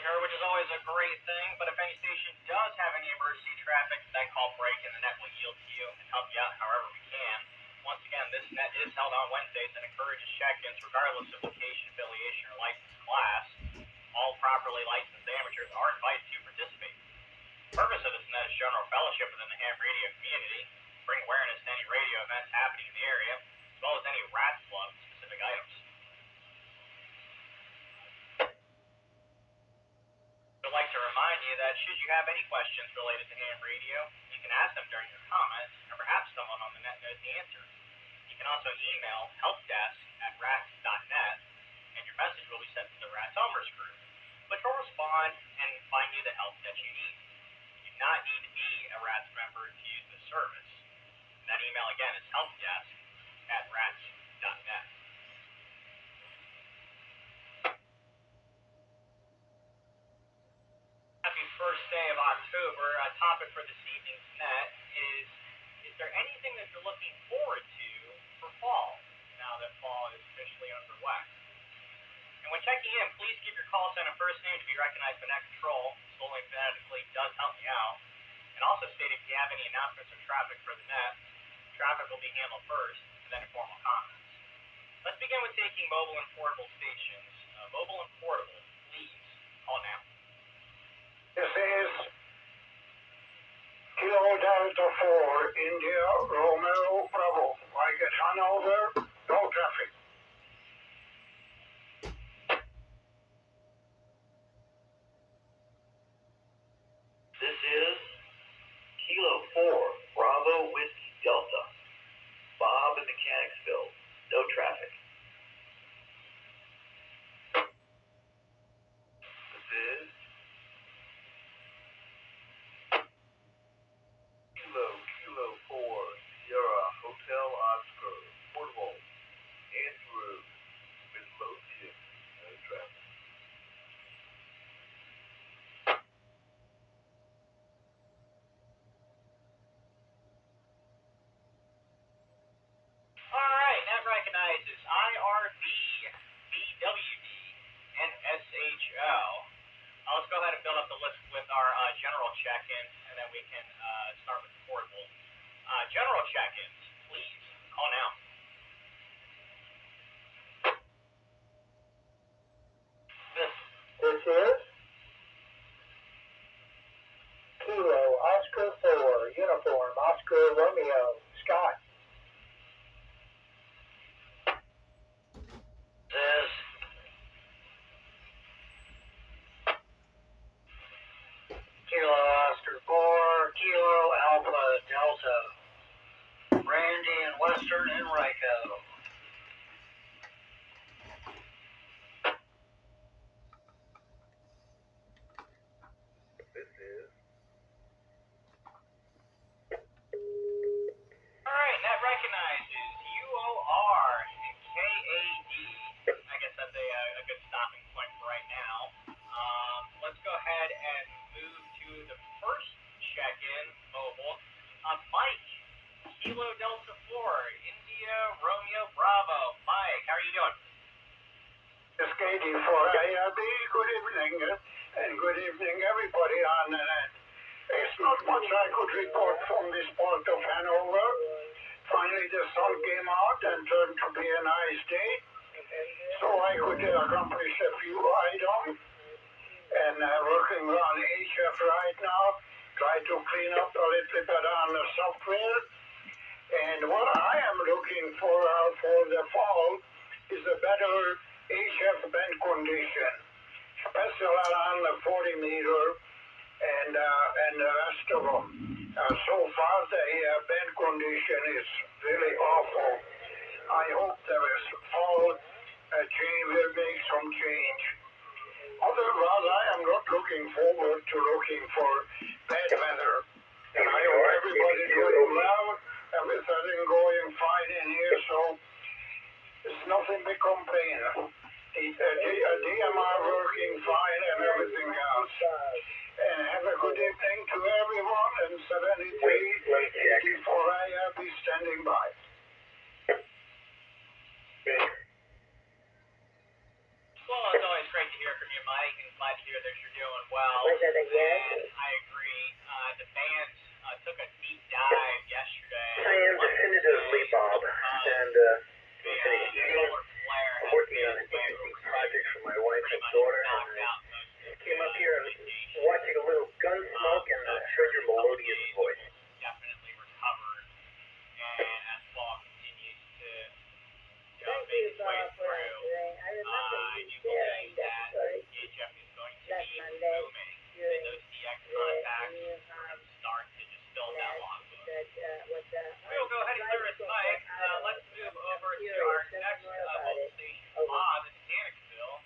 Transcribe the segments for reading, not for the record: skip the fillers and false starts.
her, which is always a great thing, but if any station does have any emergency traffic, that call break and the net will yield to you and help you out however we can. Once again, this net is held on Wednesdays and encourages check-ins regardless of location, affiliation, or license class. All properly licensed amateurs are invited to participate. The purpose of this net is general fellowship within the ham radio community, bring awareness to any radio events happening in the area, as well as any Rats Club specific items. I'd like to remind you that should you have any questions related to ham radio, you can ask them during your comments, and perhaps someone on the net knows the answer. You can also email helpdesk@rats.net, and your message will be sent to the Rats Owners group, which will respond and find you the help that you need. You do not need to be a Rats member to use this service. And that email again is helpdesk@rats.net. Happy first day of October. A topic for this evening's net is there anything that you're looking forward to for fall, now that fall is officially underway? And when checking in, please give your call sign and first name to be recognized by net control. Spelling phonetically does help me out. And also state if you have any announcements or traffic for the net. Traffic will be handled first, and then informal comments. Let's begin with taking mobile and portable stations. Mobile and portable, please call now. This is Kilo Delta 4, India, Romeo, Bravo. Like at Hanover, no traffic. This is Kilo 4, Bravo, Whiskey, Delta. Bob in Mechanicsville, no traffic. This is Kilo 4, Sierra, Hotel Oscar, Portable, Andrew, Midlothian, no traffic. Alright, net recognizes IRB, BWD, and SHO. Let's go ahead and build up the list with our general check-ins, and then we can start with the portable. General check-ins, please call now. This is Kilo Oscar 4, Uniform, Oscar Romeo, Scott. This Kilo Oscar 4, Kilo Alpha Delta, Randy and Western and Rico. This is Alright, net recognizes UOR and KAD. I guess that's a good stopping point for right now. Let's go ahead and move to the first check-in, mobile. Mike, Kilo Delta 4, India, Romeo, Bravo. Mike, how are you doing? This KD for IRB, good evening, and good evening everybody on the net. It's not much I could report from this part of Hanover. Finally the sun came out and turned to be a nice day, so I could accomplish a few items. And working on UHF right now, try to clean up a little bit on the software. And what I am looking for the fall is a better UHF band condition, especially on the 40 meter and the rest of them. So far the band condition is really awful. I hope there is fall change will make some change. Otherwise, I am not looking forward to looking for bad weather. And I hope everybody doing well, everything going fine in here, so it's nothing to complain. DMR working fine and everything else. And have a good evening to everyone, and 7384 I be standing by. Well, it's always great to hear from you, Mike, and glad to hear that you're way through. I do believe that UHF is going to be booming, and those DX contacts are going to start to just fill that logbook. We will go ahead and clear his mic. Let's move over to our next mobile station, Bob in Mechanicsville.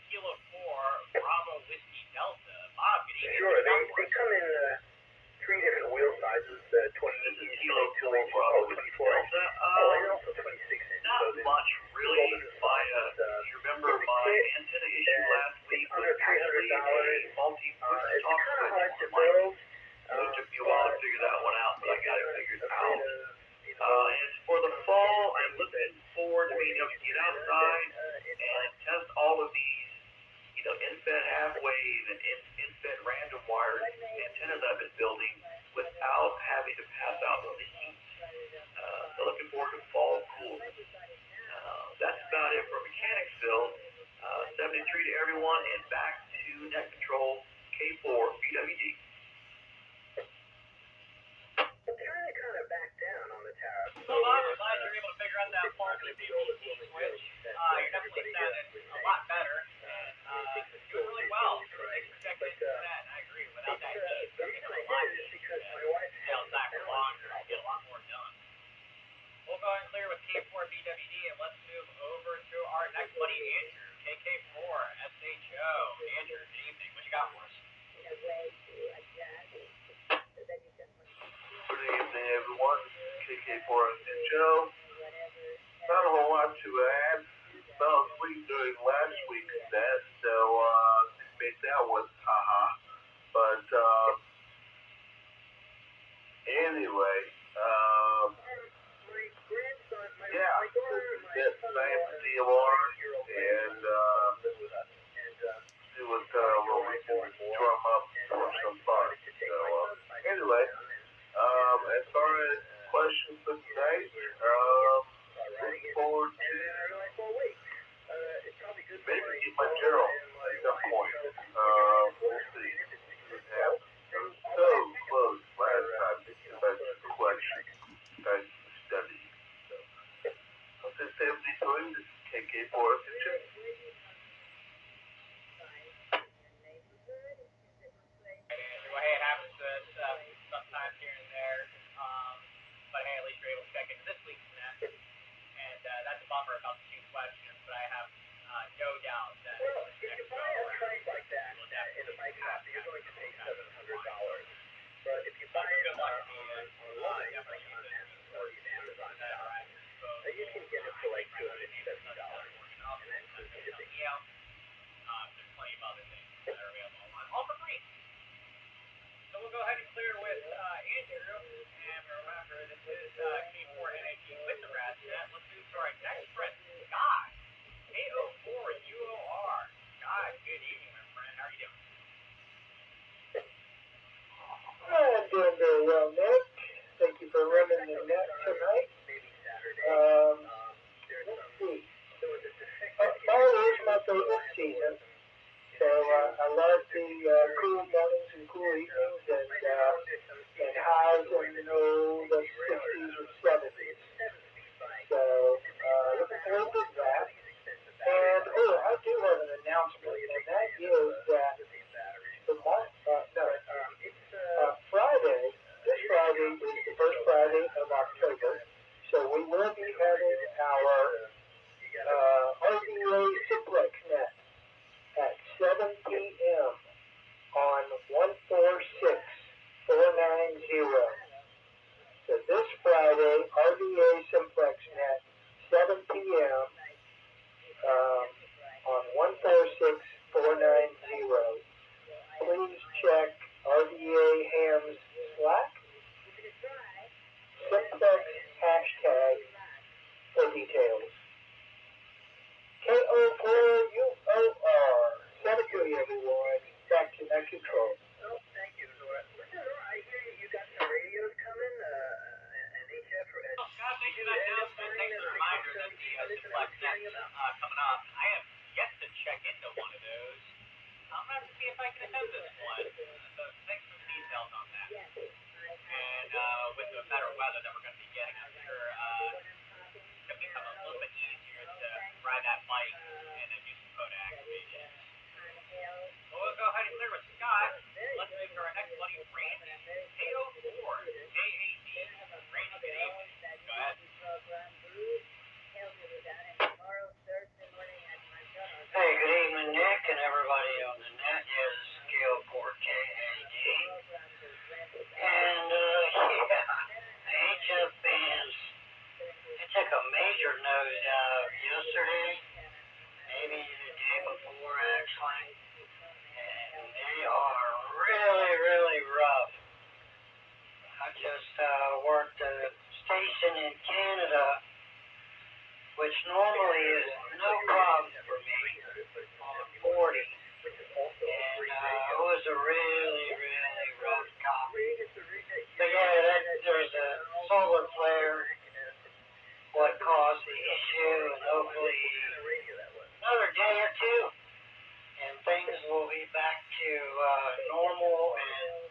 Kilo 4, Bravo Whiskey Delta. Bob, good evening. Sure, they come in 3 different wheel sizes, 20 inch, Kilo 22 inch, 4, 24 inch, and also 26 inch. Not much, really. You remember my antenna issue last week was actually a multi-push It's talk kind of switch hard to for mine. build. It took me a while to figure that one out, but I got it figured out. And for the fall, I'm looking forward to being able to get outside and test all of these, in-fed half-wave and in-fed random wire antennas I've been building without having to pass out the heat. So looking forward to fall cool. That's about it for Mechanicsville. 73 to everyone, and back to net control K4 BWD. Kind of back down on the tariff. Well, Bob, I'm glad you're able to figure out that faulty BTC switch. You're definitely sounding a lot better, and doing really well for 6 consecutive set. I agree. Without that heat, you're getting a lot of heat. Sales back longer and get a lot more done. We'll go ahead and clear with K4 BWD, and let's move over to our next buddy, Andrew, KK4 SHO. Andrew, good evening. What you got for us? Good evening, everyone. KK4 SHO. Not a whole lot to add. Fell asleep during last week's net, so just made that one, haha. But anyway, yeah, this is nice to see you, Lauren, and see what we can drum up for some fun. So anyway. As far as questions for tonight, looking forward to maybe get my journal at some point. We'll see. I was so close last time to get back to the collection. I studied. So, I'll just say everything's doing this KK4 SHO. Well, hey, it happens to us sometimes here and there, but hey, at least you're able to check into this week's net, and that's a bummer about the 2 questions, but I have no doubt that next go around, like that in the bike shop, you're going to pay $700. But if you buy it online, like on Amazon.com, you can get it for like $270. And that's the shipping. Yeah, there's plenty of other things that are available online, all for free. So we'll go ahead and clear with Andrew, and remember, this is K4 NAT with the RAD set. Let's move to our next friend, Scott, KO4UOR. Scott, good evening, my friend. How are you doing? I'm doing very well, Nick. Thank you for running the net tonight. Let's see. Fall is my favorite season. So I love the cool mornings and cool evenings and highs in the 60s or 70s. So looking forward to that. And I do have an announcement, and that is that Friday, this Friday is the first Friday of October. So we will be having our RVA Simplex net at 7 p.m. on 146490. So this Friday, RVA Simplex Net, 7 p.m. On 146490. Please check RVA Ham's Slack, Simplex hashtag for details. KO4UOR. 73, everyone. Back to net control. Oh, thank you, Nora. Listen, Nora, I hear you got some radios coming, an HF or Scott, thanks for that announcement. Thanks for the reminder that the Simplex net's coming up. light and then do some photo activations. Well, we'll go ahead and clear with Scott. Let's move to our next buddy, Randy. KO4, KAD. Randy, good evening. Go ahead. Hey, good evening, Nick, and everybody on the net. Yes, Scale 4KAD. And, the HF bands, they took a major nosedive yesterday, maybe the day before, actually. And they are really, really rough. I just worked a station in Canada, which normally is no problem for me on 40. And it was a really, really rough copy. But yeah, there's a solar flare, what caused the issue, and hopefully another day or two, and things will be back to normal. And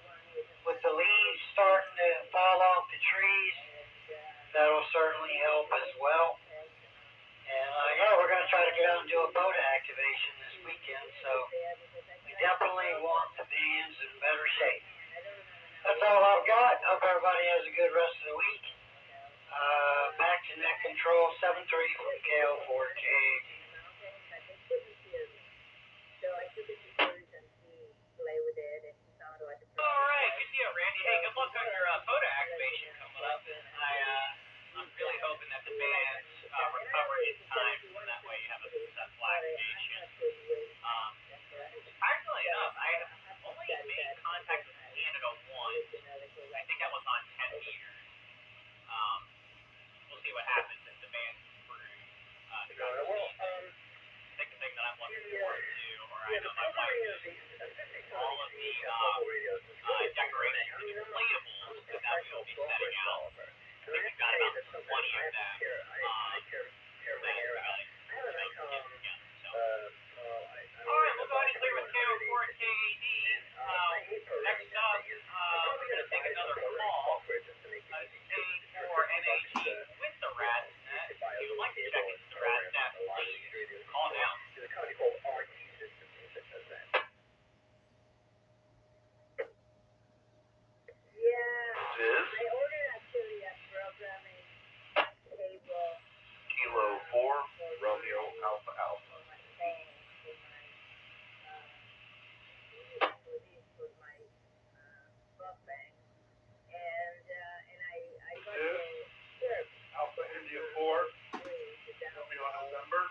with the leaves starting to fall off the trees, that'll certainly help as well. And yeah, we're going to try to get out and do a photo activation this weekend, so we definitely want the bands in better shape. That's all I've got. Hope everybody has a good rest of the week. Back to net control 73 from KO4K. Alright, good deal, Randy. Hey, good luck on your photo activation coming up. I'm really hoping that the bands recover in time, so that way you have a successful activation. Surprisingly enough, I have only made contact with Canada once. I think that was on 10 meters. We'll see what happens if the bands improve throughout the season. I think the thing that I'm looking forward to, or I know my wife is, all of the decorations and inflatables that we will be setting out. I think we've got about 20 of them planned to get together. So, alright, we'll go ahead and clear with KO4 and KAD. Next up, we're going to take another call. Stage for NAG with the Rat's Net. If you would like to check into the Rat's Net, please call now. Kilo 4, Romeo Alpha Alpha. Alpha India 4, Romeo November.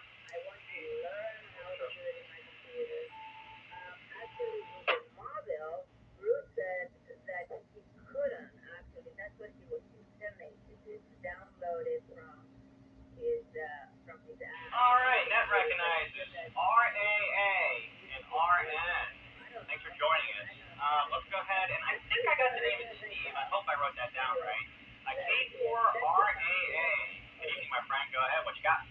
Alright, net recognizes RAA and RN. Thanks for joining us. Let's go ahead, and I think I got the name of Steve. I hope I wrote that down right. K4RAA. Good evening, my friend. Go ahead. What you got?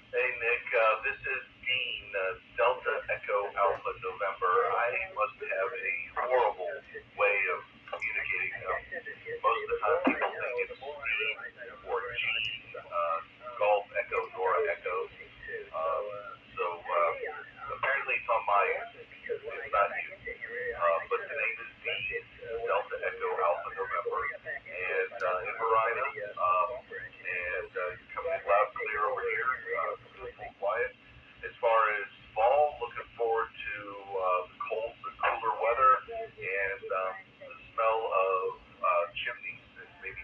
Hey Nick, this is Dean, Delta Echo Alpha November. I must have a horrible way of communicating. Most of the time people think it's Steve or G, Golf Echo, Nora Echo. So apparently it's on my end. It's not you. But the name is Dean, Delta Echo Alpha November. And in Marina, and coming in loud and clear over here, completely quiet. As far as fall, looking forward to the cooler weather, and the smell of chimneys, and maybe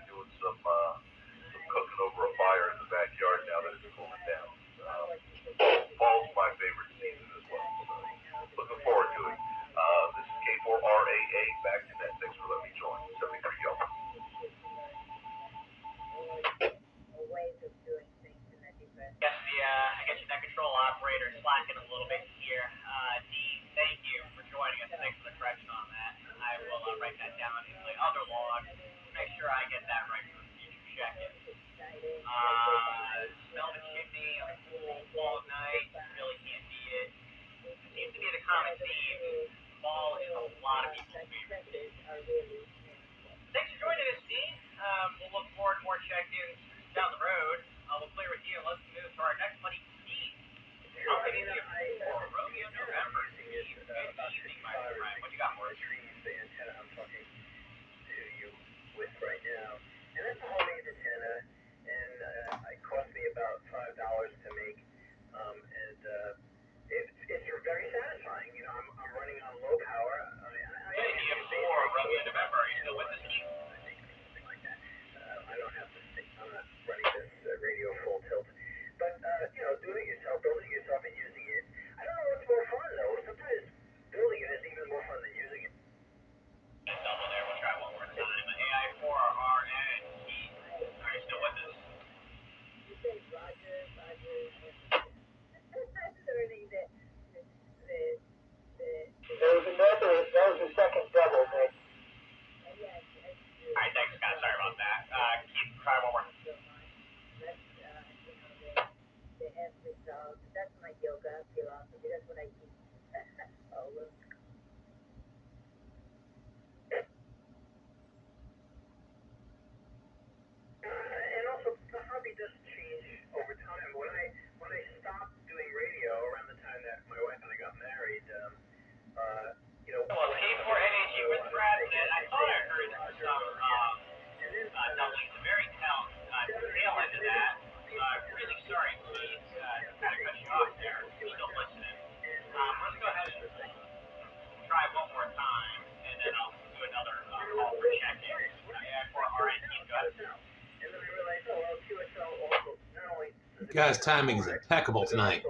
Guy's timing is impeccable tonight.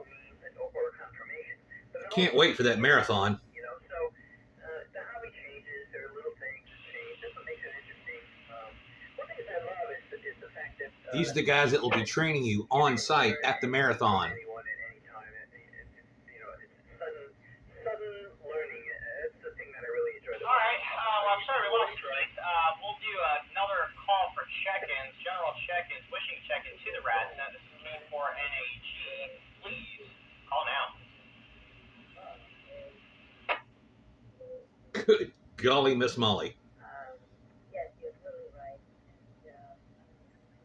Can't wait for that marathon. So the hobby changes, there are little things that change. That's what makes it interesting. One thing that I love is the fact that These are the guys that will be training you on site at the marathon. anyone at any time, it's sudden learning. That's the thing that I really enjoy. All right. I'm sorry we lost you, Keith. We'll do another call for check-ins, general check-ins, wishing check-in to the Rats. Now, this is K4NAG. Please call now. Good golly, Miss Molly. Yes, you're absolutely right. And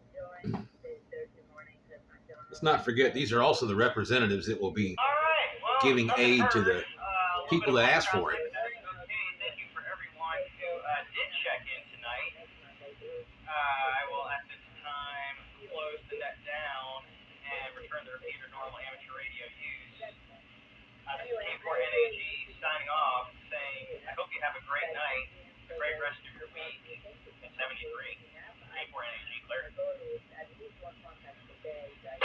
enjoying the Thursday mornings at McDonald's. Let's not forget, these are also the representatives that will be All right. Well, giving nothing aid to heard. the people that asked for it. Okay, thank you for everyone who did check in tonight. I will at this time close the net down and return the repeater normal amateur radio use. This is K4NAG signing off, saying I hope you have a great night, a great rest of your week. At 73, K4NAG clear. At least one contact per day, guys.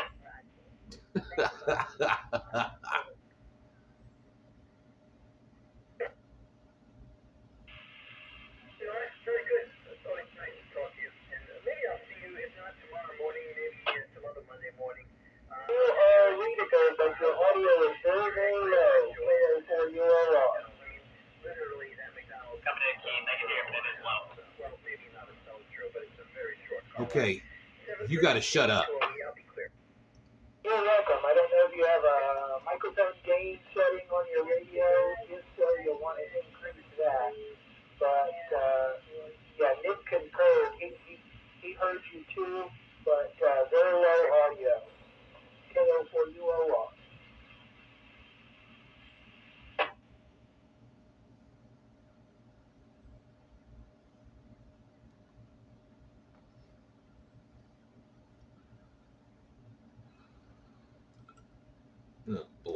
Very good. It's always nice to talk to you. And maybe I'll see you, if not tomorrow morning, maybe some other Monday morning. You are readable, but your audio is very, very low. For you are off. Literally, that McDonald's. Coming in, Keith. I can hear it as well. Well, maybe not a stone throw, but it's a very short call. Okay, you got to shut up. I'll be clear. You're welcome. I don't know if you have a microphone gain setting on your radio. If so, you'll want to increase that. But, yeah, Nick concurred. He heard you too, but very low audio. KO4UOR. Oh, boy.